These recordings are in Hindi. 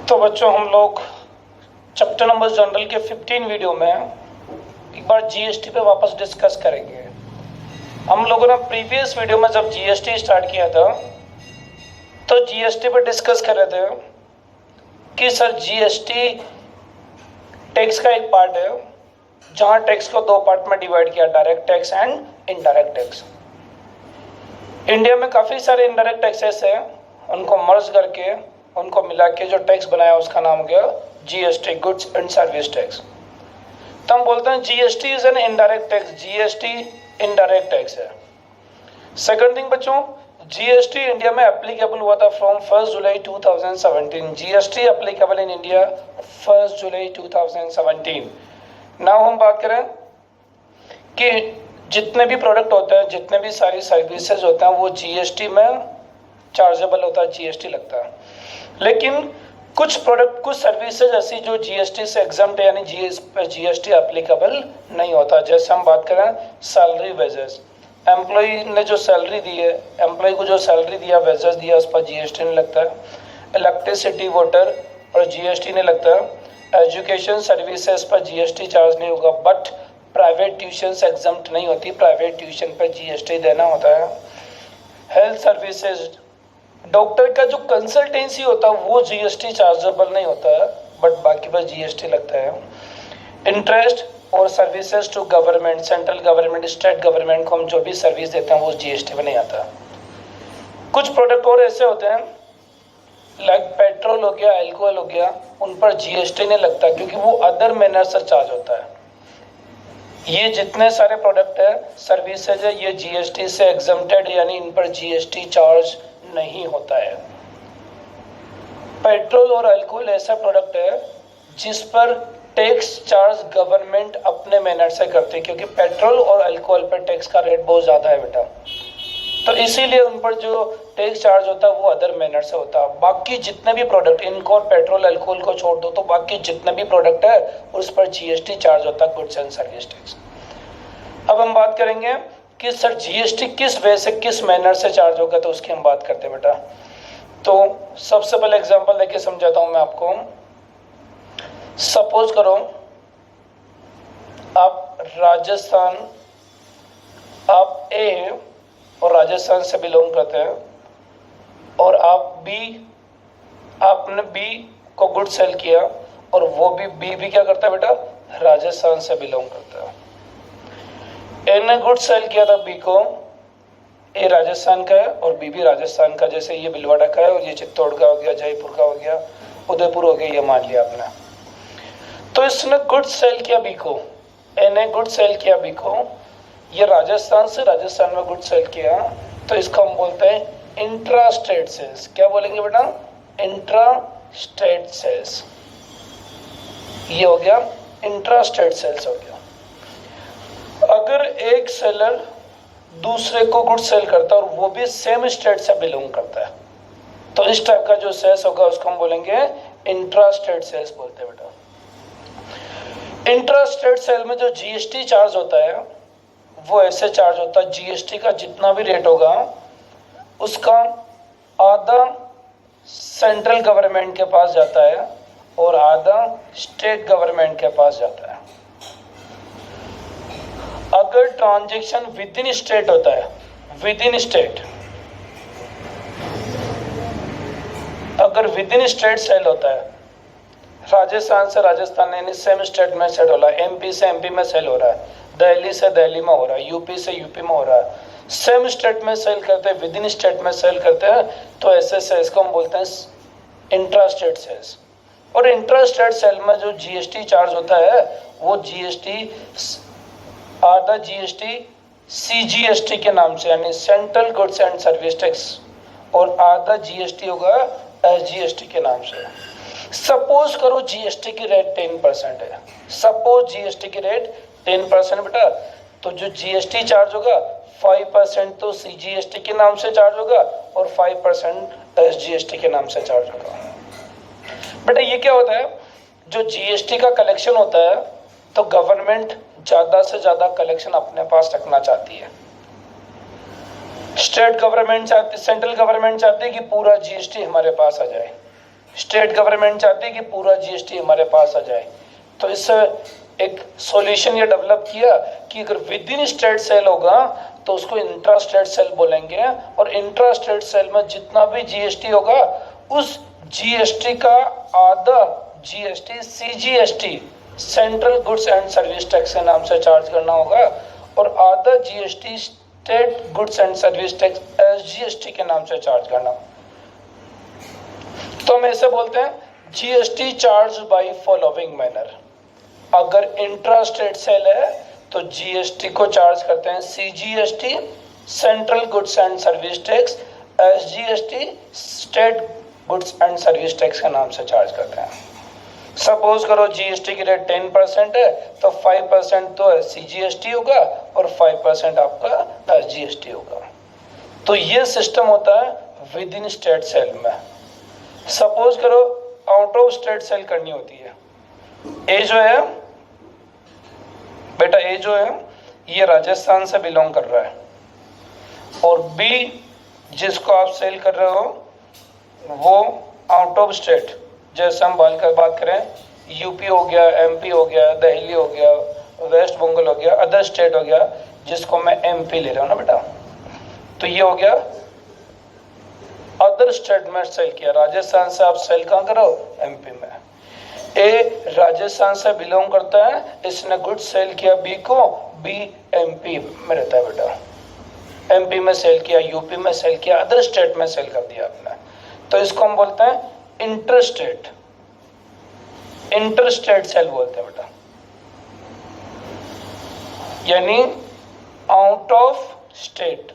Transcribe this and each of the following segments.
तो बच्चों हम लोग चैप्टर नंबर जनरल के 15 वीडियो में एक बार जीएसटी पे वापस डिस्कस करेंगे। हम लोगों ने प्रीवियस वीडियो में जब जीएसटी स्टार्ट किया था तो जीएसटी पे डिस्कस कर रहे थे कि सर जीएसटी टैक्स का एक पार्ट है जहां टैक्स को दो पार्ट में डिवाइड किया, direct tax and indirect tax. India में काफ़ी सारे इनडायरेक्ट टैक्सेस हैं, उनको मर्ज करके उनको मिला के जो टैक्स बनाया उसका नाम हो गया GST, goods and service tax. तो हम बोलते हैं GST is an indirect tax, GST indirect tax है। सेकंड थिंग बच्चों, जीएसटी इंडिया में एप्लीकेबल हुआ था from 1 July 2017। GST applicable in India 1 July 2017। Now हम बात करें कि जितने भी प्रोडक्ट होते हैं, जितने भी सारी सर्विसेज होते हैं वो जीएसटी में चार्जेबल होता है, जीएसटी लगता है। लेकिन कुछ प्रोडक्ट, कुछ सर्विसेज ऐसी जो जीएसटी से एग्जम्प्ट है, यानी जीएसटी एप्लीकेबल नहीं होता। जैसे हम बात करें सैलरी, वेजेस, एम्प्लॉय ने जो सैलरी दी है, एम्प्लॉय को जो सैलरी दिया, वेजेस दिया, उस पर जीएसटी नहीं लगता है। इलेक्ट्रिसिटी, वाटर और जीएसटी नहीं लगता है। एजुकेशन सर्विसेज पर जीएसटी चार्ज नहीं होगा, बट प्राइवेट ट्यूशन एग्जम्प्ट नहीं होती, प्राइवेट ट्यूशन पर जीएसटी देना होता है। हेल्थ सर्विसेज, डॉक्टर का जो कंसल्टेंसी होता है वो जीएसटी चार्जेबल नहीं होता है, बट बाकी पर जीएसटी लगता है। इंटरेस्ट और services to government, central government, state government को हम जो भी सर्विस देते हैं वो जीएसटी में नहीं आता। कुछ प्रोडक्ट और ऐसे होते हैं लाइक पेट्रोल हो गया, अल्कोहल हो गया, उन पर जीएसटी नहीं लगता क्योंकि वो अदर मैनर से चार्ज होता है। ये जितने सारे प्रोडक्ट है, सर्विसेज है, ये जीएसटी से एग्जम्प्टेड, यानी इन पर जीएसटी चार्ज नहीं होता है। पेट्रोल और अल्कोहल ऐसा प्रोडक्ट है जिस पर टैक्स चार्ज गवर्नमेंट अपने मैनर से करती है, क्योंकि पेट्रोल और अल्कोहल पर टैक्स का रेट बहुत ज़्यादा है बेटा, तो इसीलिए उन पर जो टैक्स चार्ज होता है वो अदर मैनर से होता है। बाकी जितने भी प्रोडक्ट, इनको और पेट्रोल अल्कोहल को छोड़ दो तो बाकी जितने भी प्रोडक्ट है उस पर जीएसटी चार्ज होता है, गुड्स एंड सर्विस टैक्स। अब हम बात करेंगे कि सर जीएसटी किस वे से, किस मैनर से चार्ज होगा, तो उसकी हम बात करते हैं बेटा। तो सबसे पहले एग्जांपल लेके समझाता हूं मैं आपको। सपोज करो आप राजस्थान, आप ए और राजस्थान से बिलोंग करते हैं, और आप बी, आपने बी को गुड सेल किया और वो बी भी क्या करता है बेटा, राजस्थान से बिलोंग करता है। ए ने गुड सेल किया था बी को, ए राजस्थान का है और बी भी राजस्थान का, जैसे ये भिलवाड़ा का है और ये चित्तौड़ का हो गया, जयपुर का हो गया, उदयपुर हो गया, ये मान लिया आपने। तो इसने गुड सेल किया बी को, ए ने गुड सेल किया बी को, ये राजस्थान से राजस्थान में गुड सेल किया, तो इसको हम बोलते हैं इंट्रा स्टेट सेल्स। क्या बोलेंगे बेटा, इंट्रा स्टेट सेल्स। ये हो गया इंट्रा स्टेट सेल्स हो गया। अगर एक सेलर दूसरे को गुड सेल करता है और वो भी सेम स्टेट से बिलोंग करता है, तो इस टाइप का जो सेल्स होगा उसको हम बोलेंगे इंट्रा स्टेट सेल्स बोलते हैं बेटा। इंट्रा स्टेट सेल में जो जीएसटी चार्ज होता है वो ऐसे चार्ज होता है, जीएसटी का जितना भी रेट होगा उसका आधा सेंट्रल गवर्नमेंट के पास जाता है और आधा स्टेट गवर्नमेंट के पास जाता है। अगर ट्रांजैक्शन विद इन स्टेट होता है, विद इन स्टेट, अगर विद इन स्टेट सेल होता है, राजस्थान से राजस्थान यानी सेम स्टेट में सेल हो रहा है, एमपी से एमपी में सेल हो रहा है, दिल्ली से दिल्ली में हो रहा है, यूपी से यूपी में हो रहा है, सेम स्टेट में सेल करते हैं, विद इन स्टेट में सेल करते हैं, तो ऐसे सेल्स को हम बोलते हैं इंट्रा स्टेट सेल्स। और इंट्रा स्टेट सेल में जो जीएसटी चार्ज होता है वो जीएसटी, आधा जीएसटी सीजीएसटी के नाम से, यानी central goods and service tax, और आधा जीएसटी होगा एसजीएसटी के नाम से। सपोज करो जीएसटी की रेट 10% है, सपोज जीएसटी की रेट 10% बेटा, तो जो जीएसटी चार्ज होगा 5% तो सीजीएसटी के नाम से चार्ज होगा और 5% एसजीएसटी के नाम से चार्ज होगा। बेटा ये क्या होता है, जो जीएसटी का कलेक्शन होता है तो गवर्नमेंट ज़्यादा से ज़्यादा कलेक्शन अपने पास रखना चाहती है। स्टेट गवर्नमेंट चाहती, सेंट्रल गवर्नमेंट चाहती है कि पूरा जीएसटी हमारे पास आ जाए, स्टेट गवर्नमेंट चाहती है कि पूरा जीएसटी हमारे पास आ जाए, तो इस एक सॉल्यूशन ये डेवलप किया कि अगर विद इन स्टेट सेल होगा तो उसको इंट्रा स्टेट सेल बोलेंगे, और इंट्रा स्टेट सेल में जितना भी जीएसटी होगा उस जीएसटी का आधा GST CGST central goods and service tax के नाम से चार्ज करना होगा, और आधा GST state goods and service tax SGST के नाम से चार्ज करना। तो हम ऐसे बोलते हैं GST charge by following manner. अगर इंट्रा स्टेट सेल है तो जीएसटी को चार्ज करते हैं CGST central goods and service tax, SGST state goods and service tax के नाम से चार्ज करते हैं। सपोज करो जीएसटी की रेट 10% है तो 5% तो सीजीएसटी होगा और 5% आपका एसजीएसटी होगा। तो ये सिस्टम होता है विद इन स्टेट सेल में। सपोज करो आउट ऑफ स्टेट सेल करनी होती है। ए जो है बेटा, ए जो है ये राजस्थान से बिलोंग कर रहा है, और बी जिसको आप सेल कर रहे हो वो आउट ऑफ स्टेट, जैसे हम बात करें यूपी हो गया, एमपी हो गया, दिल्ली हो गया, वेस्ट बंगाल हो गया, अदर स्टेट हो गया जिसको मैं एमपी ले रहा हूँ ना बेटा, तो ये हो गया अदर स्टेट में सेल किया। राजस्थान से आप सेल कहाँ करो? एमपी में। ए राजस्थान से बिलोंग करता है, इसने गुड्स सेल किया बी को, बी एमपी में रहता है बेटा, एमपी में सेल किया, यूपी में सेल किया, अदर स्टेट में सेल कर दिया आपने, तो इसको हम बोलते हैं इंटरस्टेट सेल बोलते हैं बेटा, यानी आउट ऑफ स्टेट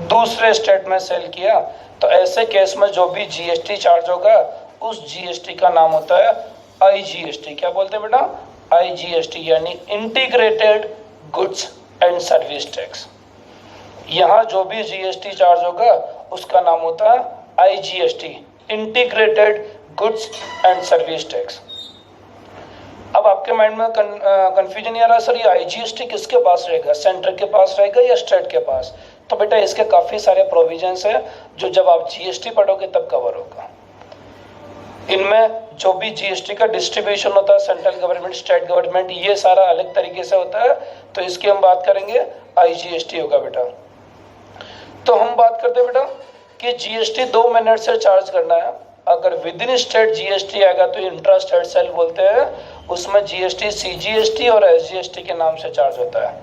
दूसरे स्टेट में सेल किया। तो ऐसे केस में जो भी जीएसटी चार्ज होगा उस जीएसटी का नाम होता है आईजीएसटी। क्या बोलते हैं बेटा? आईजीएसटी, यानी integrated goods and service tax. यहाँ जो भी जीएसटी चार्ज होगा उसका नाम होता है IGST, integrated goods and service tax. अब आपके माइंड में कंफ्यूजन नहीं आ रहा सर ये आईजीएसटी किसके पास रहेगा, सेंटर के पास रहेगा या स्टेट के पास? तो बेटा इसके काफी सारे प्रोविजंस है जो जब आप जीएसटी पढ़ोगे तब कवर होगा। इनमें जो भी जीएसटी का डिस्ट्रीब्यूशन होता है, सेंट्रल गवर्नमेंट, स्टेट गवर्नमेंट, ये सारा अलग तरीके से होता है, तो इसकी हम बात करेंगे आईजीएसटी होगा बेटा। तो हम बात करते हैं बेटा कि जीएसटी 2 मिनट से चार्ज करना है। अगर विद इन स्टेट जीएसटी आएगा तो इंट्रा स्टेट सेल बोलते हैं, उसमें जीएसटी सीजीएसटी और एसजीएसटी के नाम से चार्ज होता है।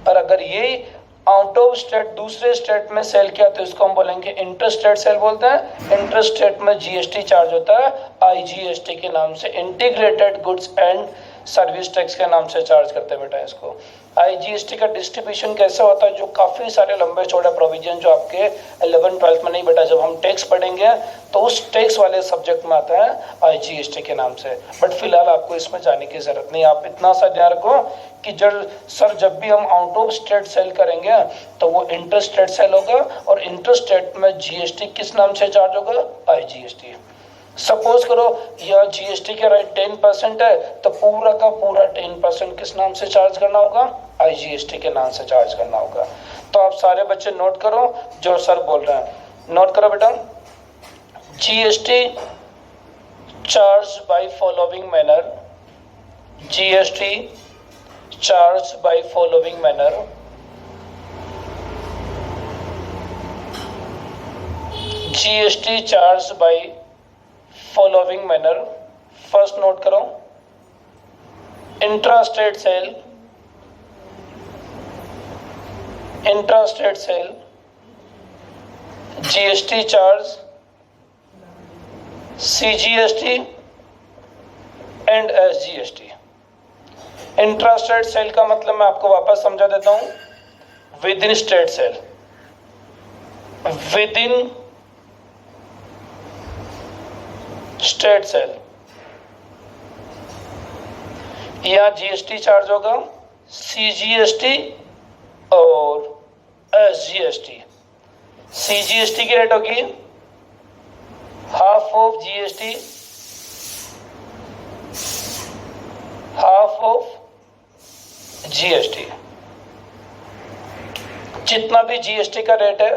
और अगर ये आउट ऑफ स्टेट दूसरे स्टेट में सेल किया तो इसको हम बोलेंगे इंटर स्टेट सेल बोलते हैं। इंटर स्टेट में जीएसटी चार्ज होता है आईजीएसटी के नाम से, integrated goods and service tax के नाम से चार्ज करते हैं बेटा इसको। आईजीएसटी का डिस्ट्रीब्यूशन कैसे होता है, जो काफी सारे लंबे चौड़े प्रोविजन जो आपके 11th-12th में नहीं बेटा, जब हम टैक्स पढ़ेंगे तो उस टैक्स वाले सब्जेक्ट में आता है आईजीएसटी के नाम से। बट फिलहाल आपको इसमें जाने की जरूरत नहीं। आप इतना सा ध्यान रखो कि जब भी हम आउट ऑफ स्टेट सेल करेंगे तो वो इंटर स्टेट सेल होगा, और इंटर स्टेट में जीएसटी किस नाम से चार्ज होगा? आईजीएसटी। सपोज करो यह जीएसटी का रेट 10% है तो पूरा का पूरा 10% किस नाम से चार्ज करना होगा? आईजीएसटी के नाम से चार्ज करना होगा। तो आप सारे बच्चे नोट करो जो सर बोल रहे हैं, नोट करो बेटा। GST charge by following manner, GST charge by following manner, GST charge by following manner. First note करो, intrastate sale, intrastate sale, GST charge, CGST and SGST. Intrastate sale का मतलब मैं आपको वापस समझा देता हूं, within state sale, within state sale, यहां जीएसटी चार्ज होगा, सीजीएसटी और एसजीएसटी। सीजीएसटी की रेट होगी half of GST, half of GST. जितना भी जीएसटी का रेट है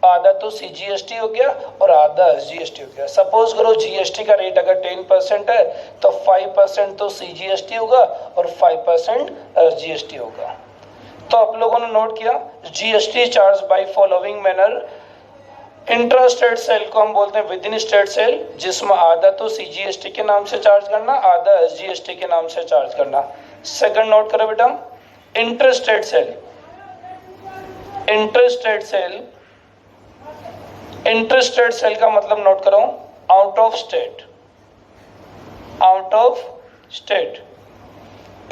आधा तो सीजीएसटी हो गया और आधा एसजीएसटी हो गया। सपोज करो जीएसटी का रेट अगर 10% है तो 5% तो सीजीएसटी होगा और 5% एसजीएसटी होगा। तो आप लोगों ने नोट किया GST charge by following manner. Intra state sale को हम बोलते हैं विद इन स्टेट सेल, जिसमें आधा तो सीजीएसटी के नाम से चार्ज करना, आधा एसजीएसटी के नाम से चार्ज करना। सेकंड नोट करो बेटा, inter state sale. Inter state sale, inter state sale का मतलब नोट करो out of state, out of state.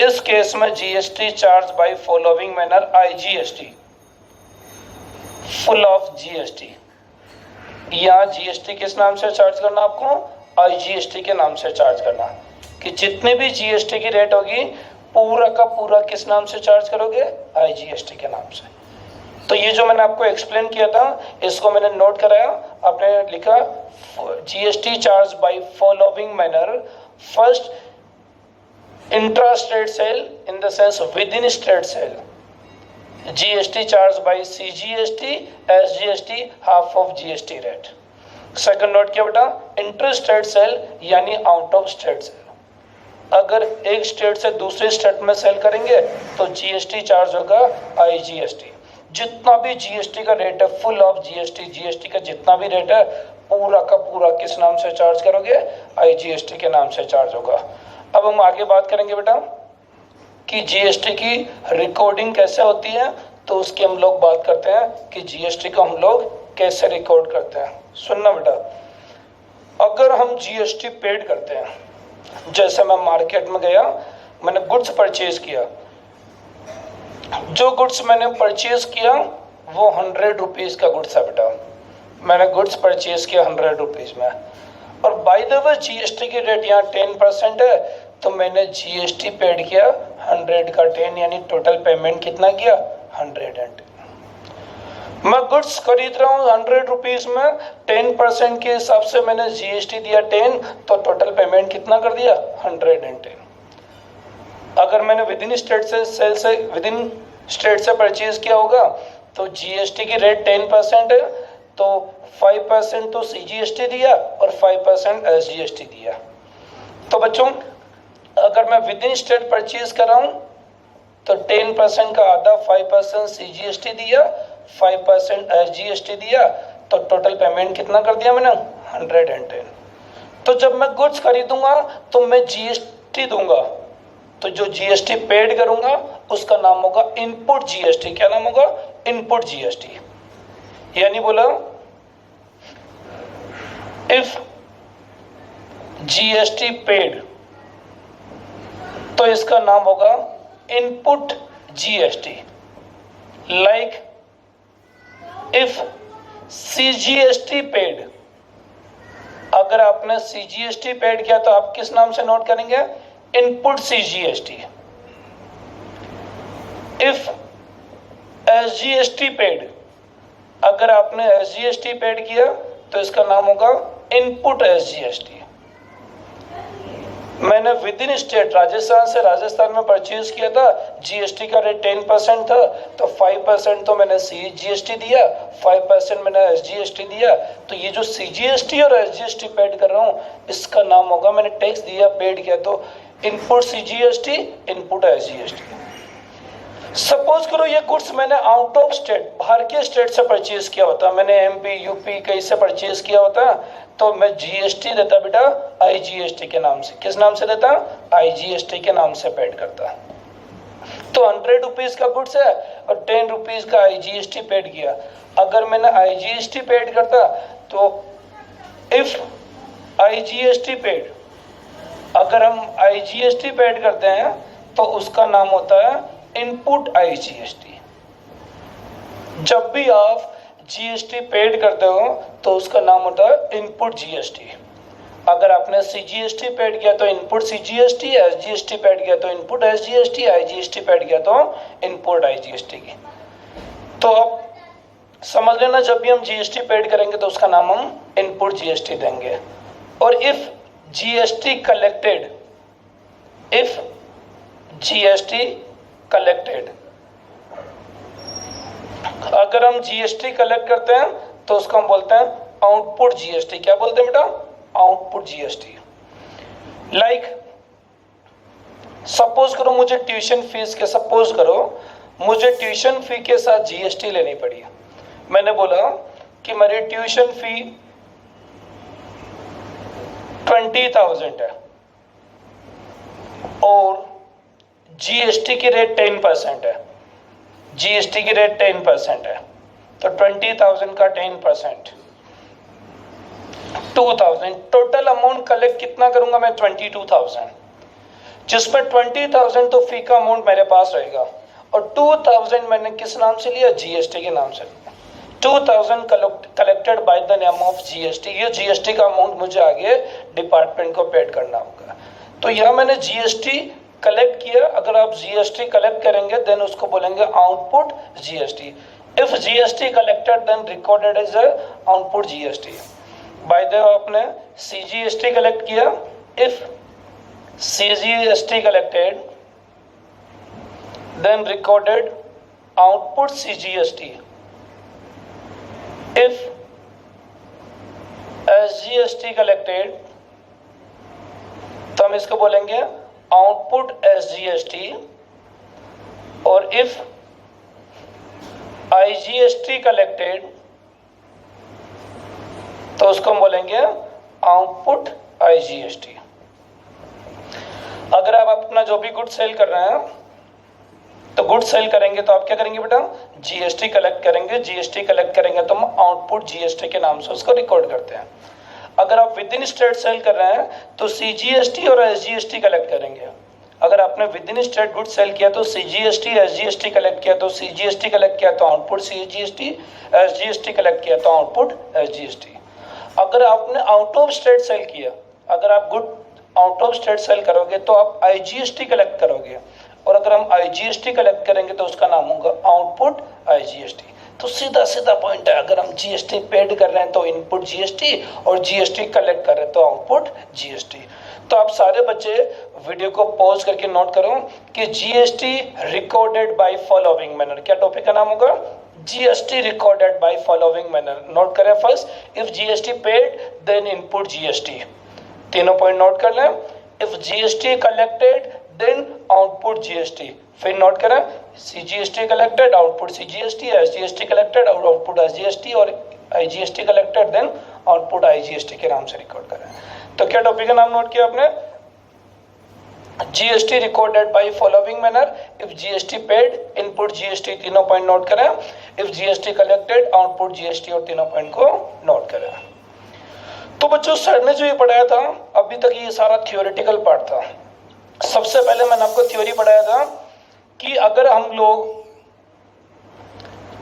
इस केस में GST charge by following manner IGST, full of GST. यहाँ जीएसटी किस नाम से चार्ज करना आपको, आईजीएसटी के नाम से चार्ज करना, कि जितने भी जीएसटी की रेट होगी पूरा का पूरा किस नाम से चार्ज करोगे, आईजीएसटी के नाम से। तो ये जो मैंने आपको एक्सप्लेन किया था इसको मैंने नोट कराया, आपने लिखा GST charge by following manner. First intra state sale in the sense within state sale, GST charged by CGST, SGST half of GST rate। Second note किया बेटा, इंटर स्टेट सेल यानी आउट ऑफ स्टेट सेल। अगर एक स्टेट से दूसरे स्टेट में सेल करेंगे तो जीएसटी चार्ज होगा आईजीएसटी। जितना भी जीएसटी का रेट है फुल ऑफ जीएसटी, जीएसटी का जितना भी रेट है पूरा का पूरा किस नाम से चार्ज करोगे, आईजीएसटी के नाम से चार्ज होगा। अब हम आगे बात करेंगे बेटा कि जीएसटी की रिकॉर्डिंग कैसे होती है, तो उसकी हम लोग बात करते हैं कि जीएसटी को हम लोग कैसे रिकॉर्ड करते हैं। सुनना बेटा, अगर हम जीएसटी पेड करते हैं, जैसे मैं मार्केट में गया, मैंने गुड्स परचेज किया, जो गुड्स मैंने परचेज किया वो 100 रुपीज़ का गुड्स है बेटा, मैंने गुड्स परचेज किया 100 रुपीज़ में, और बाय द वे जीएसटी की रेट यहाँ 10% है, तो मैंने जीएसटी पेड किया 100 का 10, यानी टोटल पेमेंट कितना किया, 110। मैं गुड्स खरीद रहा हूँ 100 रुपीज़ में, 10% के हिसाब से मैंने जीएसटी दिया 10, तो टोटल पेमेंट कितना कर दिया, 110। अगर मैंने विद इन स्टेट से सेल से विद इन स्टेट से परचेज किया होगा तो जीएसटी की रेट 10% है, तो 5% तो सीजीएसटी दिया और 5% एसजीएसटी दिया। तो बच्चों अगर मैं विद इन स्टेट परचेज कर रहा हूँ तो 10% का आधा 5% सीजीएसटी दिया, 5% एसजीएसटी दिया, तो टोटल पेमेंट कितना कर दिया मैंने, 110। तो जब मैं गुड्स खरीदूंगा तो मैं जीएसटी दूंगा, तो जो जीएसटी पेड करूंगा उसका नाम होगा इनपुट जीएसटी। क्या नाम होगा, इनपुट जीएसटी। यानी बोला इफ जीएसटी पेड, तो इसका नाम होगा input GST. Like if CGST paid, अगर आपने सीजीएसटी पेड किया तो आप किस नाम से नोट करेंगे, input CGST. If SGST paid, अगर आपने एसजीएसटी पेड किया तो इसका नाम होगा इनपुट एसजीएसटी। मैंने विद इन स्टेट राजस्थान से राजस्थान में परचेज किया था, जीएसटी का रेट 10% था, तो 5% तो मैंने सीजीएसटी दिया, 5% मैंने एसजीएसटी दिया। तो ये जो सीजीएसटी और एसजीएसटी पेड कर रहा हूँ इसका नाम होगा, मैंने टैक्स दिया पेड किया, तो input CGST, input SGST. Suppose करो ये गुड्स मैंने आउट ऑफ स्टेट, बाहर के स्टेट से परचेज किया होता, मैंने एमपी यूपी कहीं से परचेज किया होता, तो मैं जीएसटी देता बेटा आईजीएसटी के नाम से। किस नाम से देता, आईजीएसटी के नाम से पेड करता। तो 100 रुपीज़ का गुड्स है और 10 रुपीज़ का आईजीएसटी पेड किया। अगर मैंने आईजीएसटी पेड करता तो इफ आईजीएसटी पेड, अगर हम आईजीएसटी पेड करते हैं तो उसका नाम होता है इनपुट आईजीएसटी। जब भी आप जीएसटी पेड करते हो तो उसका नाम होता है इनपुट जीएसटी। अगर आपने सीजीएसटी पेड किया तो इनपुट सीजीएसटी, एसजीएसटी पेड किया तो इनपुट एसजीएसटी, आईजीएसटी पेड किया तो इनपुट आईजीएसटी की। तो अब समझ लेना, जब भी हम जीएसटी पेड करेंगे तो उसका नाम हम इनपुट जीएसटी देंगे। और if GST collected, if GST collected, अगर हम जीएसटी कलेक्ट करते हैं तो उसको हम बोलते हैं आउटपुट जीएसटी। क्या बोलते हैं बेटा? Output GST. लाइक सपोज करो मुझे ट्यूशन फी के साथ जीएसटी लेनी पड़ी। मैंने बोला कि मेरी ट्यूशन फी 20,000 है और जीएसटी की रेट 10% है। जीएसटी की रेट 10% है, तो 20,000 का 10% 2,000। टोटल अमाउंट कलेक्ट कितना करूंगा मैं? 22,000, जिसमें 20,000 तो फी का अमाउंट मेरे पास रहेगा और 2,000 मैंने किस नाम से लिया? जीएसटी के नाम से। 2,000 collected by the name of GST. ये जीएसटी का अमाउंट मुझे आगे डिपार्टमेंट को पेड करना होगा। तो यह मैंने जीएसटी कलेक्ट किया। अगर आप जीएसटी कलेक्ट करेंगे देन उसको बोलेंगे output GST. If GST collected then recorded as output GST. By the आपने सीजीएसटी कलेक्ट किया। If CGST collected then recorded output CGST. If SGST collected तो हम इसको बोलेंगे आउटपुट एसजीएसटी। और इफ आईजीएसटी कलेक्टेड तो उसको हम बोलेंगे आउटपुट आईजीएसटी। अगर आप अपना जो भी गुड सेल कर रहे हैं तो गुड सेल करेंगे तो आप क्या करेंगे बेटा? जीएसटी कलेक्ट करेंगे। जीएसटी कलेक्ट करेंगे तो हम आउटपुट जीएसटी के नाम से उसको रिकॉर्ड करते हैं। अगर आप विद इन स्टेट सेल कर रहे हैं तो सीजीएसटी और एसजीएसटी कलेक्ट करेंगे। अगर आपने within state good sale किया तो सीजीएसटी एसजीएसटी कलेक्ट किया तो सीजीएसटी कलेक्ट किया तो आउटपुट सीजीएसटी, एसजीएसटी कलेक्ट किया तो आउटपुट एसजीएसटी। अगर आपने आउट ऑफ स्टेट सेल किया, अगर आप good out of state sale करोगे तो आप आईजीएसटी कलेक्ट करोगे और अगर हम आईजीएसटी कलेक्ट करेंगे तो उसका नाम होगा आउटपुट आईजीएसटी। तो सीधा सीधा पॉइंट है, अगर हम जीएसटी पेड कर रहे हैं तो इनपुट जीएसटी और जीएसटी कलेक्ट कर रहे हैं तो आउटपुट जीएसटी। तो आप सारे बच्चे वीडियो को पॉज करके नोट करो कि GST recorded by following manner. क्या टॉपिक का नाम होगा? GST recorded by following manner. Note करें first, if GST paid then input GST. तीनों पॉइंट नोट कर लें। If GST collected then output GST. फिर नोट करें, CGST collected output CGST, SGST collected और आउटपुट एसजीएसटी और IGST collected then output IGST के नाम से रिकॉर्ड करें। तो क्या टॉपिक का नाम नोट किया आपने? GST recorded by following manner. If GST paid input GST. तीनों पॉइंट नोट करें। If GST collected output GST और तीनों पॉइंट को नोट करें। तो बच्चों सर ने जो ये पढ़ाया था अभी तक ये सारा थियोरेटिकल पार्ट था। सबसे पहले मैंने आपको थ्योरी पढ़ाया था कि अगर हम लोग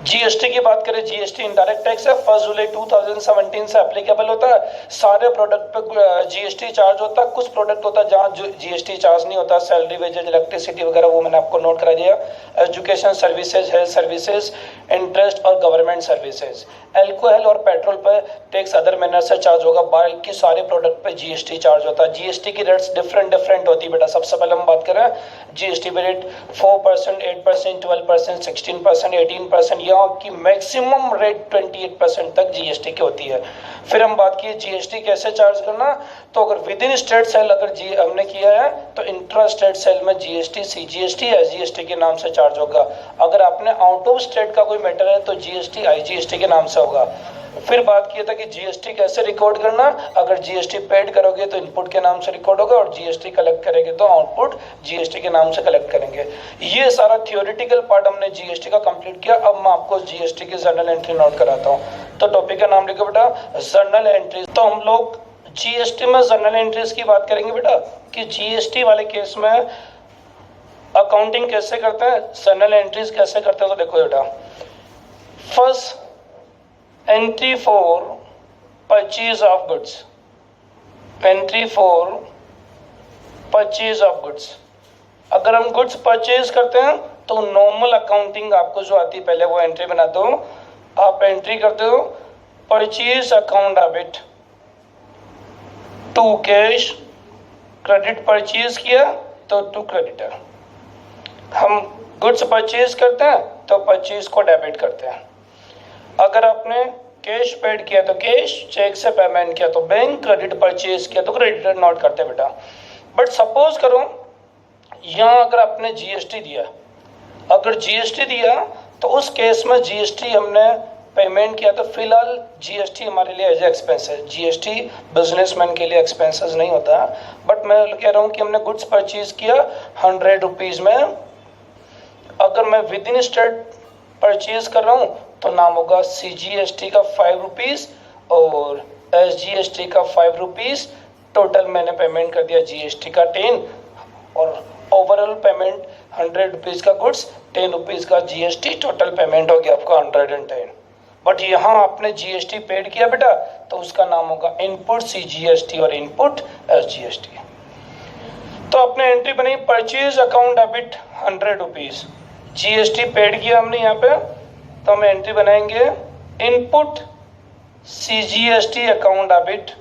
जीएसटी की बात करें, जीएसटी इनडायरेक्ट टैक्स है, 1 जुलाई 2017 से एप्लीकेबल होता है। सारे प्रोडक्ट पे जीएसटी चार्ज होता है। कुछ प्रोडक्ट होता है जहाँ जीएसटी चार्ज नहीं होता, सैलरी, वेजेज, इलेक्ट्रिसिटी वगैरह, वो मैंने आपको नोट करा दिया। Education services, health services, interest और गवर्नमेंट सर्विसेज। एल्कोहल और पेट्रोल पर टैक्स अदर मैनर से चार्ज होगा। बाकी सारे प्रोडक्ट पे जीएसटी चार्ज होता है। जीएसटी की रेट्स डिफरेंट होती है बेटा। सबसे पहले हम बात करें जीएसटी पे रेट 4%, 8%, 12%, 16%, 18%, यहाँ की मैक्सिमम रेट 28% तक जीएसटी की होती है। फिर हम बात की जीएसटी कैसे चार्ज करना, तो अगर विद इन स्टेट सेल अगर हमने किया है तो इंट्रा स्टेट सेल में जीएसटी, सीजीएसटी, एसजीएसटी के नाम से चार्ज होगा। अगर आपने आउट ऑफ स्टेट का कोई मैटर है तो जीएसटी, आईजीएसटी के नाम से होगा। फिर बात किया था कि जीएसटी कैसे रिकॉर्ड करना। अगर जीएसटी पेड करोगे तो इनपुट के नाम से रिकॉर्ड होगा और जीएसटी कलेक्ट करेंगे तो आउटपुट जीएसटी के नाम से कलेक्ट करेंगे। ये सारा थियोरेटिकल पार्ट हमने जीएसटी का कंप्लीट किया। अब मैं आपको जीएसटी की जर्नल एंट्री नोट कराता हूँ। तो टॉपिक का नाम लिखो बेटा, जर्नल एंट्री। तो हम लोग जीएसटी में जर्नल एंट्रीज की बात करेंगे बेटा कि जीएसटी वाले केस में अकाउंटिंग कैसे करते हैं, जर्नल एंट्रीज कैसे करते हैं। तो देखो बेटा, first entry for purchase of goods, entry for purchase of goods. अगर हम गुड्स परचेज करते हैं तो नॉर्मल अकाउंटिंग आपको जो आती है पहले वो एंट्री बनाते हो। आप एंट्री करते हो purchase account debit to cash, credit purchase किया तो टू क्रेडिटर। हम गुड्स परचेज करते हैं तो परचेज को डेबिट करते हैं। अगर आपने कैश पेड किया तो कैश, चेक से पेमेंट किया तो बैंक, क्रेडिट परचेज किया तो क्रेडिट नोट करते बेटा। बट सपोज करो यहाँ अगर आपने जीएसटी दिया, अगर जीएसटी दिया तो उस केस में जीएसटी हमने पेमेंट किया तो फिलहाल जीएसटी हमारे लिए एज एक्सपेंसेस, जीएसटी बिजनेसमैन के लिए एक्सपेंसेस नहीं होता। बट मैं कह रहा हूँ कि हमने गुड्स परचेज किया 100 रुपीज़ में, अगर मैं विद इन स्टेट परचेज कर रहा हूँ तो नाम होगा सीजीएसटी का 5 रुपीज़ और एसजीएसटी का 5 रुपीज़। टोटल मैंने पेमेंट कर दिया जीएसटी का 10 और ओवरऑल पेमेंट 100 रुपीज़ का गुड्स, 10 रुपीज़ का जीएसटी, टोटल पेमेंट हो गया आपका 110। बट यहाँ आपने जीएसटी पेड किया बेटा तो उसका नाम होगा इनपुट सीजीएसटी और इनपुट एसजीएसटी। तो आपने एंट्री बनाई purchase account debit 100 rupees, GST paid किया हमने यहाँ पे, तो हम एंट्री बनाएंगे input CGST account debit,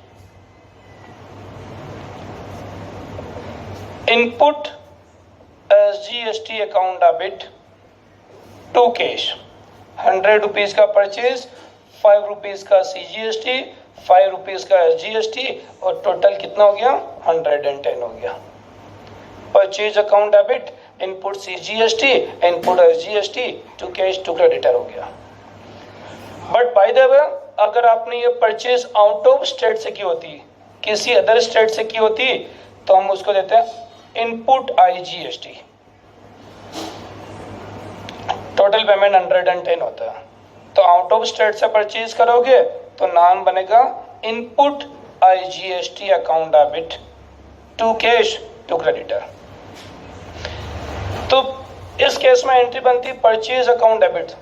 input SGST account debit to cash. 100 rupees का परचेज, 5 रुपीज़ का सीजीएसटी, 5 रुपीज़ का एसजीएसटी और टोटल कितना हो गया 110 हो गया। Purchase account debit, input CGST, input SGST to cash to creditor हो गया। बट बाय द वे अगर आपने ये परचेज आउट ऑफ स्टेट से की होती, किसी अदर स्टेट से की होती, तो हम उसको देते हैं इनपुट आईजीएसटी। टोटल पेमेंट 110 होता है। तो आउट ऑफ स्टेट से परचेज करोगे तो नाम बनेगा input IGST account debit to cash to creditor. तो इस केस में एंट्री बनती purchase account debit,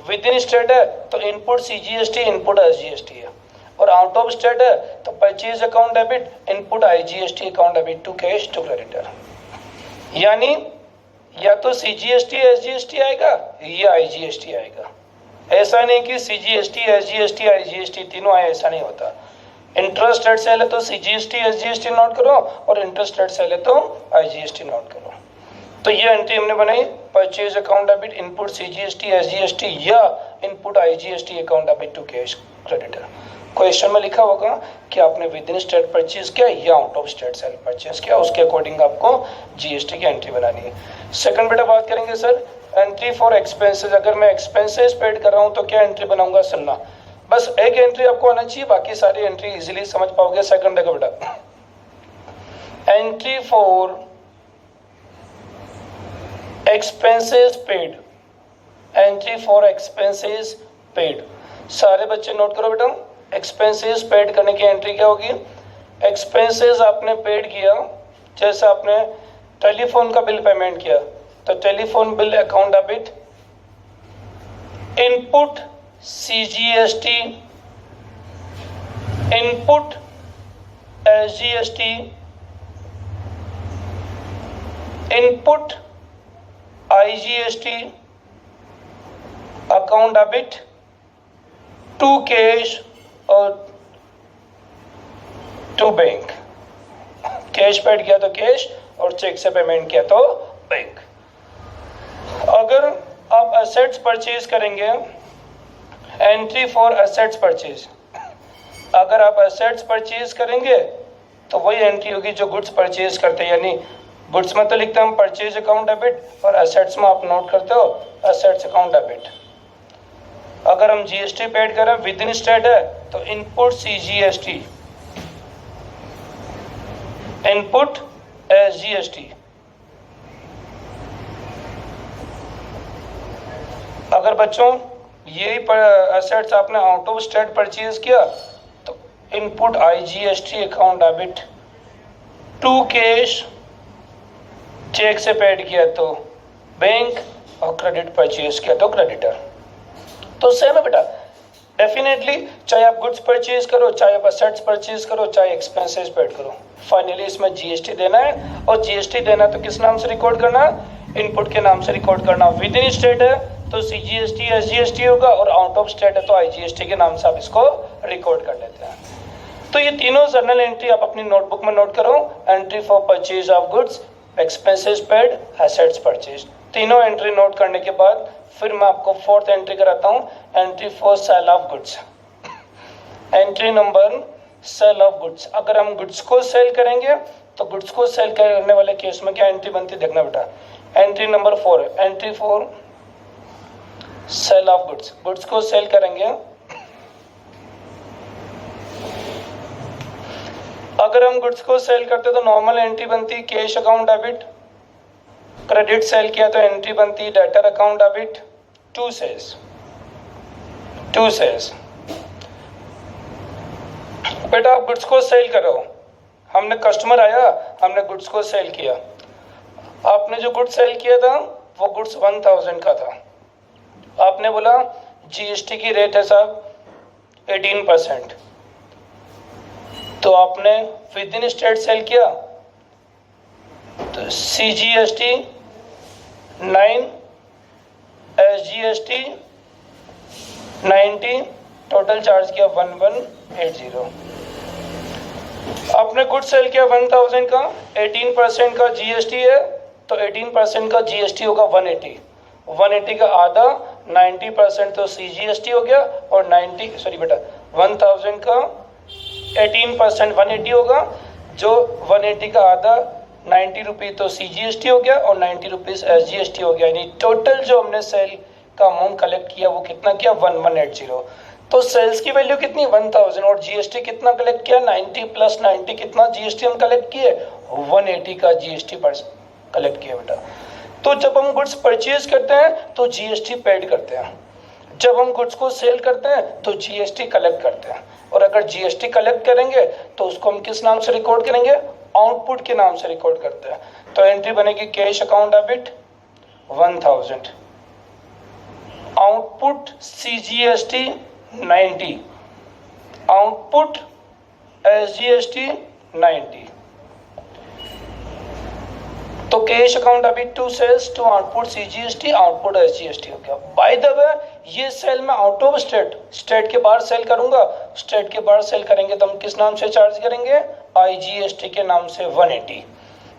within state है तो इनपुट सीजीएसटी, इनपुट एसजीएसटी है, और आउट ऑफ स्टेट है तो purchase account debit, input IGST account debit to cash to creditor. यानी या तो सीजीएसटी एसजीएसटी आएगा या आईजीएसटी आएगा। ऐसा नहीं कि सीजीएसटी एसजीएसटी आईजीएसटी तीनों आए, ऐसा नहीं होता। इंटरेस्ट रेट सेल है तो सीजीएसटी एसजीएसटी नोट करो और इंटरेस्ट रेट सेल है तो आईजीएसटी नोट करो। तो ये एंट्री हमने बनाई purchase account debit input CGST SGST या input IGST account debit to cash creditor. Question में लिखा होगा कि आपने विद इन स्टेट परचेज किया या out of state cell purchase किया, उसके अकॉर्डिंग आपको जीएसटी की एंट्री बनानी है। सेकंड बेटा बात करेंगे सर एंट्री फॉर एक्सपेंसेस। अगर मैं एक्सपेंसेस पेड कर रहा हूँ तो क्या एंट्री बनाऊंगा, सुनना। बस एक एंट्री आपको आना चाहिए, बाकी सारी एंट्री इजीली समझ पाओगे। सेकंड देखो बेटा, entry for expenses paid, entry for expenses paid. सारे बच्चे नोट करो बेटा, एक्सपेंसेस पेड करने की एंट्री क्या होगी। एक्सपेंसेस आपने पेड किया, जैसे आपने टेलीफोन का बिल पेमेंट किया तो telephone bill account debit, input CGST, input SGST, input IGST account debit to cash और टू बैंक। कैश पेड किया तो कैश और चेक से पेमेंट किया तो बैंक। अगर आप एसेट्स परचेज करेंगे, एंट्री फॉर एसेट्स परचेज, अगर आप एसेट्स परचेज करेंगे तो वही एंट्री होगी जो गुड्स परचेज करते हैं। यानी गुड्स में तो लिखते हैं हम परचेज अकाउंट डेबिट और एसेट्स में आप नोट करते हो एसेट्स अकाउंट डेबिट। अगर हम जीएसटी पेड करें विद इन स्टेट है तो इनपुट सीजीएसटी, इनपुट एसजीएसटी। अगर बच्चों यही एसेट्स आपने आउट ऑफ स्टेट परचेज किया तो input IGST account debit to cash, cheque से पेड किया तो बैंक और क्रेडिट परचेज किया तो क्रेडिटर। तो सेम है बेटा, डेफिनेटली चाहे आप गुड्स परचेज करो, चाहे आप एसेट्स परचेज करो, चाहे एक्सपेंसेस पेड करो, फाइनली इसमें जीएसटी देना है। और जीएसटी देना तो किस नाम से रिकॉर्ड करना, इनपुट के नाम से रिकॉर्ड करना। विद इन स्टेट है तो सीजीएसटी एसजीएसटी होगा और आउट ऑफ स्टेट है तो आईजीएसटी के नाम से आप इसको रिकॉर्ड कर लेते हैं। तो ये तीनों जर्नल एंट्री आप अपनी नोटबुक में नोट करो। Entry for purchase of goods, expenses paid, assets purchase, तीनों एंट्री नोट करने के बाद फिर मैं आपको फोर्थ एंट्री कराता हूँ, entry for sale of goods. Entry number sale of goods, अगर हम गुड्स को सेल करेंगे तो गुड्स को सेल करने वाले केस में क्या एंट्री बनती है देखना बेटा। Entry number 4, entry 4 sale of goods, goods को सेल करेंगे। अगर हम गुड्स को सेल करते तो नॉर्मल एंट्री बनती cash account debit, credit sale किया तो एंट्री बनती debtor account debit, to sales. बेटा आप गुड्स को सेल करो, हमने कस्टमर आया, हमने गुड्स को सेल किया, आपने जो गुड्स सेल किया था वो गुड्स 1000 का था, आपने बोला जीएसटी की रेट है साहब 18%, तो आपने विद इन स्टेट सेल किया तो CGST 9, SGST 90, टोटल चार्ज किया 1180। आपने गुड सेल किया 1000 का, 18% का जीएसटी है तो 18% का जीएसटी होगा 180 का आधा 90% तो CGST हो गया और 1000 का 18% 180 होगा, जो 180 का आधा 90 रुपये तो CGST हो गया और 90 रुपीज़ SGST हो गया, यानी टोटल जो हमने सेल का अमाउंट कलेक्ट किया वो कितना किया 1180। तो सेल्स की वैल्यू कितनी 1000 और जीएसटी कितना कलेक्ट किया 90 प्लस 90 कितना जीएसटी हम कलेक्ट किए 180 का जीएसटी पर कलेक्ट किया बेटा। तो जब हम गुड्स परचेज करते हैं तो जीएसटी पेड करते हैं, जब हम गुड्स को सेल करते हैं तो जीएसटी कलेक्ट करते हैं, और अगर जीएसटी कलेक्ट करेंगे तो उसको हम किस नाम से रिकॉर्ड करेंगे आउटपुट के नाम से रिकॉर्ड करते हैं। तो एंट्री बनेगी cash account debit 1000, output CGST 90, output SGST 90। तो कैश अकाउंट अभी to sales to output CGST output SGST हो गया। बाय द वे ये सेल मैं आउट ऑफ स्टेट के बाहर सेल करूंगा, स्टेट के बाहर सेल करेंगे तो हम किस नाम से चार्ज करेंगे IGST के नाम से 180।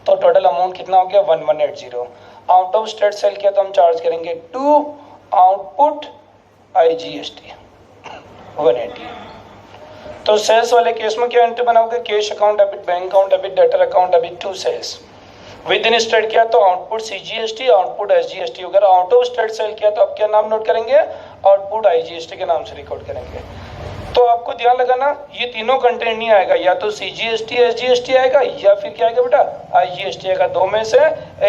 तो टोटल अमाउंट कितना हो गया 1180। आउट ऑफ स्टेट सेल किया तो हम चार्ज करेंगे टू आउटपुट IGST 180। तो सेल्स वाले केस में क्या एंट्री बनाओगे cash account debit, bank account debit, debtor account debit to sales. Within state किया तो आउटपुट CGST आउटपुट SGST। अगर आउट ऑफ स्टेट सेल किया तो आप क्या नाम नोट करेंगे आउटपुट IGST के नाम से रिकॉर्ड करेंगे। तो आपको ध्यान लगाना ये तीनों कंटेंट नहीं आएगा, या तो CGST SGST आएगा या फिर क्या आएगा बेटा IGST आएगा, दो में से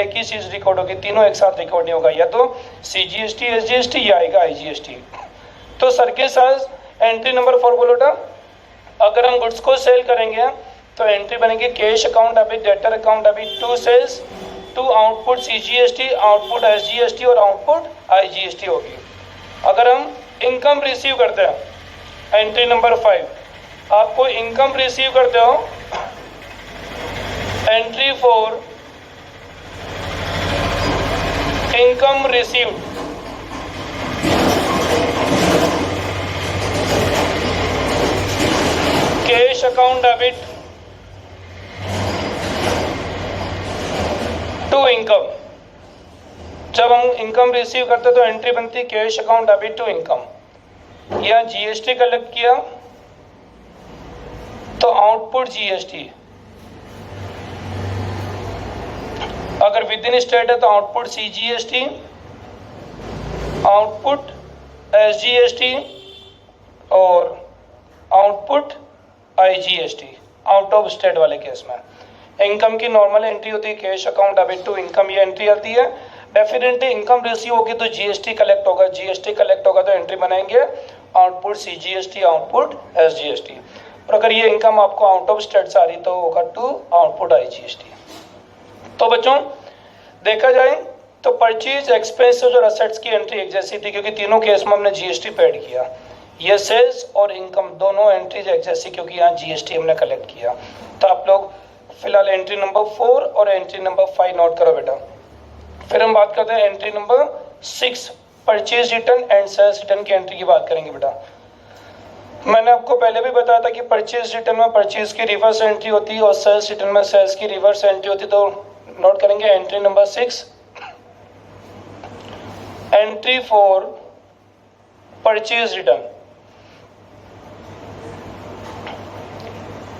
एक ही चीज रिकॉर्ड होगी, तीनों एक साथ रिकॉर्ड नहीं होगा, या तो CGST SGST या आएगा IGST। तो सर के साथ एंट्री नंबर 4 बोलो बेटा। अगर हम गुड्स को सेल करेंगे तो एंट्री बनेगी cash account debit, debtor account debit to sales to output CGST output SGST और आउटपुट IGST होगी। अगर हम इनकम रिसीव करते हैं एंट्री नंबर 5, आपको इनकम रिसीव करते हो entry 4 income received, cash account debit to income. जब हम इनकम रिसीव करते तो एंट्री बनती cash account debit to income, या जीएसटी कलेक्ट किया तो आउटपुट GST, अगर विद इन स्टेट है तो आउटपुट CGST आउटपुट SGST और output IGST out of state वाले केस में। इनकम की नॉर्मल एंट्री होती है cash account debit to income, ये एंट्री आती है। डेफिनेटली इनकम रिसीव होगी तो GST कलेक्ट होगा, GST कलेक्ट होगा तो एंट्री बनाएंगे आउटपुट CGST आउटपुट SGST, और अगर ये इनकम आपको आउट ऑफ स्टेट से आ रही तो होगा टू आउटपुट IGST। तो बच्चों देखा जाए तो परचेज एक्सपेंस और असेट्स की एंट्री एक जैसी थी, क्योंकि तीनों केस में हमने GST पेड किया। ये सेल्स और इनकम दोनों एंट्रीज एक जैसी, क्योंकि यहाँ GST हमने कलेक्ट किया। तो आप लोग फिलहाल एंट्री नंबर 4 और एंट्री नंबर 5 नोट करो बेटा। फिर हम बात करते हैं entry number 6 purchase return and sales return की एंट्री की बात करेंगे बेटा। मैंने आपको पहले भी बताया था कि परचेज रिटर्न में परचेज की रिवर्स एंट्री होती है और सेल्स रिटर्न में सेल्स की रिवर्स एंट्री होती है। तो नोट करेंगे entry number 6 entry 4 purchase return.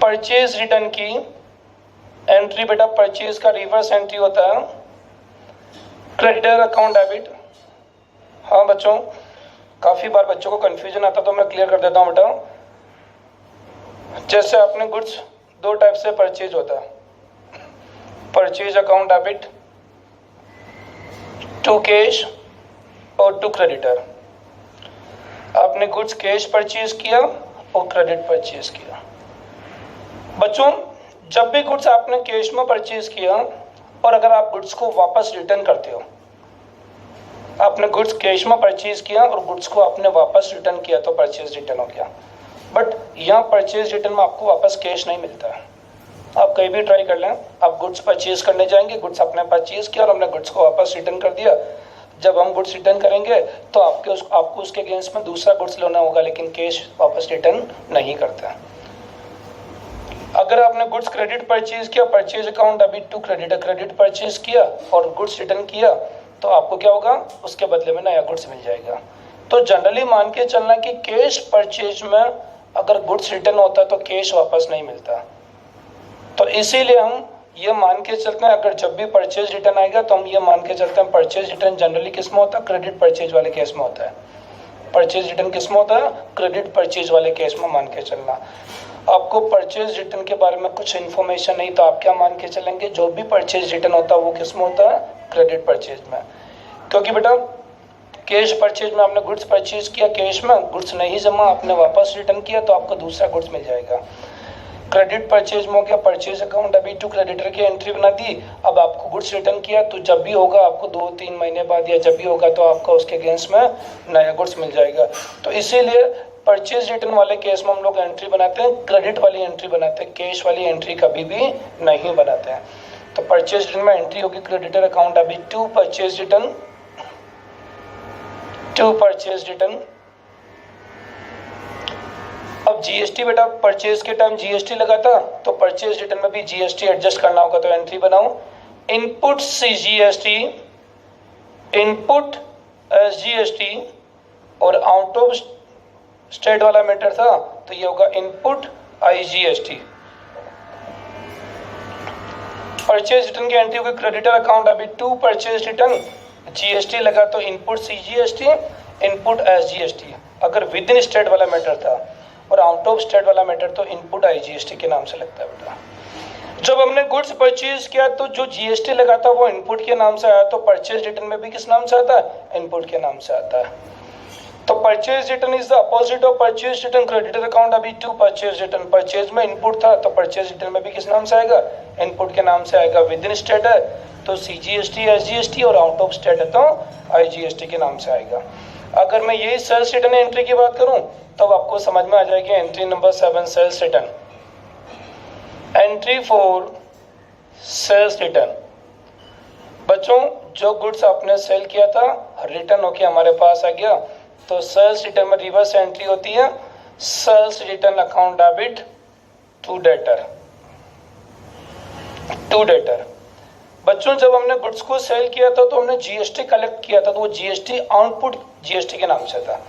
Purchase return की एंट्री बेटा, परचेज का रिवर्स एंट्री होता है क्रेडिटर अकाउंट डेबिट। हाँ बच्चों, काफ़ी बार बच्चों को कंफ्यूजन आता तो मैं क्लियर कर देता हूँ बेटा। जैसे आपने गुड्स दो टाइप से परचेज होता है, purchase account debit to cash और टू क्रेडिटर। आपने गुड्स कैश परचेज किया और क्रेडिट परचेज किया। बच्चों जब भी गुड्स आपने कैश में परचेज किया और अगर आप गुड्स को वापस रिटर्न करते हो, आपने गुड्स कैश में परचेज किया और गुड्स को आपने वापस रिटर्न किया तो परचेज रिटर्न हो गया। बट यहाँ परचेज रिटर्न में आपको वापस कैश नहीं मिलता है। आप कहीं भी ट्राई कर लें, आप गुड्स परचेज करने जाएंगे, गुड्स आपने परचेज किया और हमने गुड्स को वापस रिटर्न कर दिया। जब हम गुड्स रिटर्न करेंगे तो आपको उसके अगेंस्ट में दूसरा गुड्स लेना होगा, लेकिन कैश वापस रिटर्न नहीं करता। अगर आपने गुड्स क्रेडिट परचेज किया, परचेज अकाउंट अभी टू क्रेडिट परचेज किया और गुड्स रिटर्न किया तो आपको क्या होगा, उसके बदले में नया गुड्स मिल जाएगा। तो जनरली मान के चलना कि कैश परचेज में अगर गुड्स रिटर्न होता है तो कैश वापस नहीं मिलता। तो इसीलिए हम ये मान के चलते हैं, अगर जब भी परचेज रिटर्न आएगा तो हम ये मान के चलते हैं परचेज रिटर्न जनरली किस में होता है, क्रेडिट परचेज वाले केस में होता है। परचेज रिटर्न किस में होता है, क्रेडिट परचेज वाले केस में मान के चलना। आपको परचेज रिटर्न के बारे में कुछ इन्फॉर्मेशन नहीं तो आप क्या मान के चलेंगे, जो भी परचेज रिटर्न होता है वो किस में होता है, क्रेडिट परचेज में। क्योंकि बेटा कैश परचेज में आपने गुड्स परचेज किया, कैश में गुड्स नहीं जमा, आपने वापस रिटर्न किया तो आपको दूसरा गुड्स मिल जाएगा। क्रेडिट परचेज में हो गया, परचेज अकाउंट अभी टू क्रेडिटर की एंट्री बना दी, अब आपको गुड्स रिटर्न किया तो जब भी होगा आपको 2-3 महीने बाद या जब भी होगा तो आपका उसके अगेंस्ट में नया गुड्स मिल जाएगा। तो इसीलिए परचेज रिटर्न वाले केस में हम लोग एंट्री बनाते हैं, क्रेडिट वाली एंट्री बनाते हैं, कैश वाली एंट्री कभी भी नहीं बनाते हैं। तो परचेज रिटर्न में एंट्री होगी क्रेडिटर अकाउंट अभी to purchase return, to purchase return. अब जीएसटी बेटा परचेज के टाइम जीएसटी लगा था तो परचेज रिटर्न में भी जीएसटी एडजस्ट करना होगा, तो एंट्री बनाओ इनपुट सीजीएसटी, इनपुट एसजीएसटी और आउट ऑफ स्टेट वाला मैटर था तो ये होगा इनपुट आईजीएसटी। परचेज रिटर्न की एंट्री होगी क्रेडिटर अकाउंट अभी टू परचेज रिटर्न, जीएसटी लगा तो इनपुट सीजीएसटी, इनपुट एसजीएसटी। अगर विद इन स्टेट वाला मैटर था और आउट ऑफ स्टेट वाला मैटर तो इनपुट आईजीएसटी के नाम से लगता है बेटा। जब हमने गुड्स परचेज किया तो जो जीएसटी लगा था वो इनपुट के नाम से आया, तो परचेज रिटर्न में भी किस नाम से आता है, इनपुट के नाम से आता है। तो purchase return is the opposite of purchase return, creditor account अभी टू परचेज रिटर्न। परचेज में इनपुट था तो परचेज रिटर्न में भी किस नाम से आएगा, इनपुट के नाम से आएगा। विद इन स्टेट है तो सीजीएसटी एसजीएसटी और आउट ऑफ स्टेट है तो आईजीएसटी के नाम से आएगा। अगर मैं यही सेल्स रिटर्न एंट्री की बात करूं तो आपको समझ में आ जाएगी entry number 7 sales return. Entry for sales return, बच्चों जो गुड्स आपने सेल किया था रिटर्न होके हमारे पास आ गया तो सेल्स रिटर्न में रिवर्स एंट्री होती है sales return account debit to debtor, to debtor. बच्चों जब हमने गुड्स को सेल किया था तो हमने जीएसटी कलेक्ट किया था तो वो जीएसटी आउटपुट जीएसटी के नाम से था।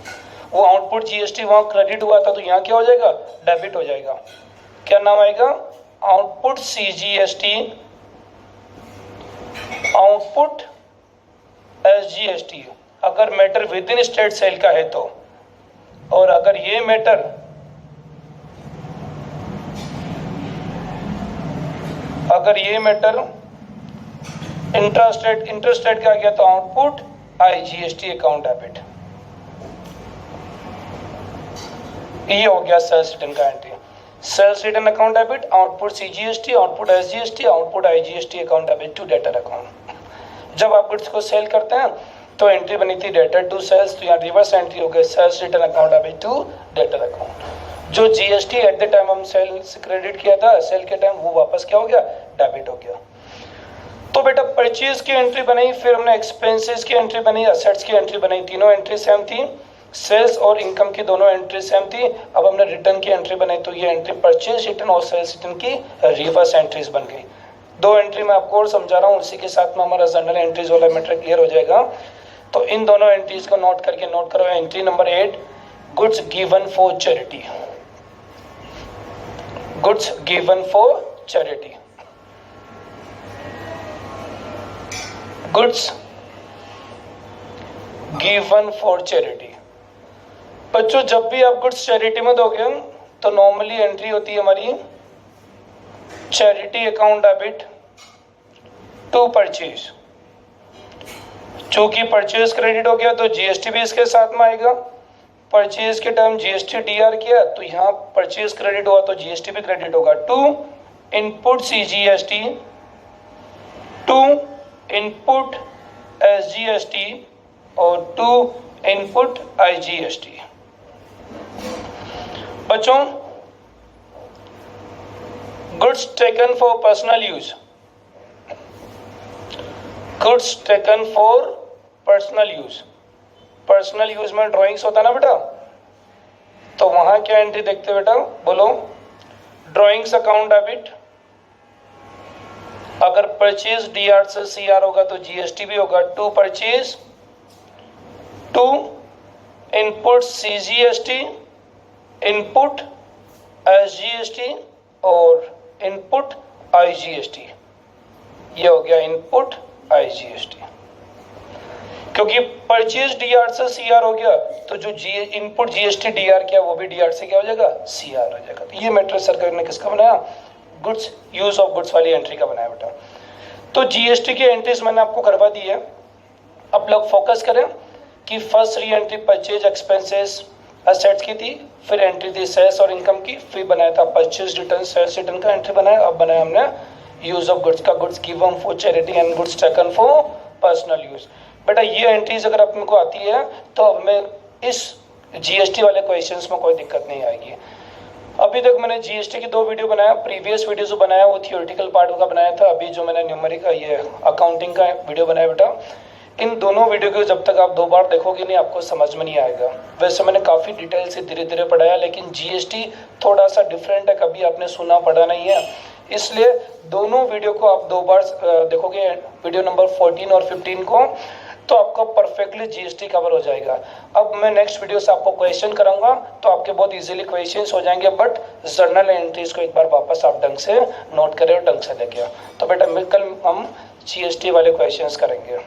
वो आउटपुट जीएसटी वहां क्रेडिट हुआ था तो यहाँ क्या हो जाएगा, डेबिट हो जाएगा। क्या नाम आएगा, आउटपुट सीजीएसटी, आउटपुट एसजीएसटी। अगर matter within state sale का है तो, और अगर ये मैटर इंट्रास्टेट का गया तो आउटपुट आईजीएसटी अकाउंट डेबिट। ये हो गया सेल्स रिटर्न का entry. Sales return account debit, output CGST, output SGST, output IGST account debit to debtor account. जब आप गुड्स को सेल करते हैं तो एंट्री बनी थी डेटर टू सेल्स, तो यहाँ रिवर्स एंट्री हो गई sales return account debit to debtor account. जो जीएसटी एट द टाइम हम सेल से क्रेडिट किया था सेल के टाइम वो वापस क्या हो गया, डेबिट हो गया। तो बेटा परचेज की एंट्री बनाई, फिर हमने एक्सपेंसेस की एंट्री बनाई, असेट्स की एंट्री बनाई, तीनों एंट्री सेम थी। सेल्स और इनकम की दोनों एंट्री सेम थी। अब हमने रिटर्न की एंट्री बनाई तो ये एंट्री परचेज रिटर्न और सेल्स रिटर्न की रिवर्स एंट्रीज बन गई। दो एंट्री मैं आपको और समझा रहा हूँ, उसी के साथ में हमारा जनरल एंट्रीज वाला मैटर क्लियर हो जाएगा। तो इन दोनों एंट्रीज को नोट करके नोट करो। Entry number 8 goods given for charity, goods given for charity, goods given for charity. बच्चों जब भी आप गुड्स चैरिटी में दोगे तो नॉर्मली एंट्री होती है हमारी charity account debit to purchase. चूंकि परचेज क्रेडिट हो गया तो जीएसटी भी इसके साथ में आएगा। परचेज के टाइम जीएसटी डीआर किया तो यहाँ परचेज क्रेडिट हुआ तो जीएसटी भी क्रेडिट होगा। To input CGST, to input SGST और टू इनपुट आईजीएसटी। बच्चों goods taken for personal use, goods taken for personal use, personal use में ड्राइंग्स होता है ना बेटा, तो वहां क्या एंट्री देखते हैं बेटा, बोलो। ड्राइंग्स अकाउंट डेबिट, अगर परचेज डीआर से सीआर होगा तो जीएसटी भी होगा। To purchase, to input CGST, input SGST और इनपुट आईजीएसटी। ये हो गया इनपुट आईजीएसटी। क्योंकि परचेज डीआर से सीआर हो गया तो जो इनपुट जीएसटी डीआर किया वो भी डीआर से क्या हो जाएगा, सीआर हो जाएगा। तो ये मैट्रिक्स सरकार ने किसका बनाया, गुड्स यूज ऑफ गुड्स वाली एंट्री का बनाया बेटा। तो जीएसटी की एंट्रीज मैंने आपको करवा दी है। अब लोग फोकस करें कि first re entry purchase expenses assets की थी, फिर एंट्री थी सेल्स और इनकम की, फिर बनाया था परचेज रिटर्न सेल्स रिटर्न का एंट्री बनाया। अब बनाया हमने यूज ऑफ गुड्स का, goods given for charity and goods taken for personal use. बेटा ये एंट्रीज अगर अपने को आती है तो अब मैं इस जीएसटी वाले क्वेश्चंस में कोई दिक्कत नहीं आएगी। अभी तक मैंने जीएसटी की 2 वीडियो बनाया, प्रीवियस वीडियो जो बनाया वो थियोरेटिकल पार्ट का बनाया था। अभी जो मैंने न्यूमेरिक ये अकाउंटिंग का वीडियो बनाया बेटा, इन दोनों वीडियो को जब तक आप 2 बार देखोगे नहीं आपको समझ में नहीं आएगा। वैसे मैंने काफ़ी डिटेल से धीरे धीरे पढ़ाया, लेकिन जीएसटी थोड़ा सा डिफरेंट है, कभी आपने सुना पढ़ा नहीं है, इसलिए दोनों वीडियो को आप 2 बार देखोगे, वीडियो नंबर 14 और 15 को, तो आपको परफेक्टली जीएसटी कवर हो जाएगा। अब मैं नेक्स्ट वीडियो से आपको क्वेश्चन कराऊंगा तो आपके बहुत इजीली क्वेश्चंस हो जाएंगे, बट जर्नल एंट्रीज को एक बार वापस आप ढंग से नोट करें और ढंग से लेके आओ। तो बेटा कल हम जीएसटी वाले क्वेश्चंस करेंगे।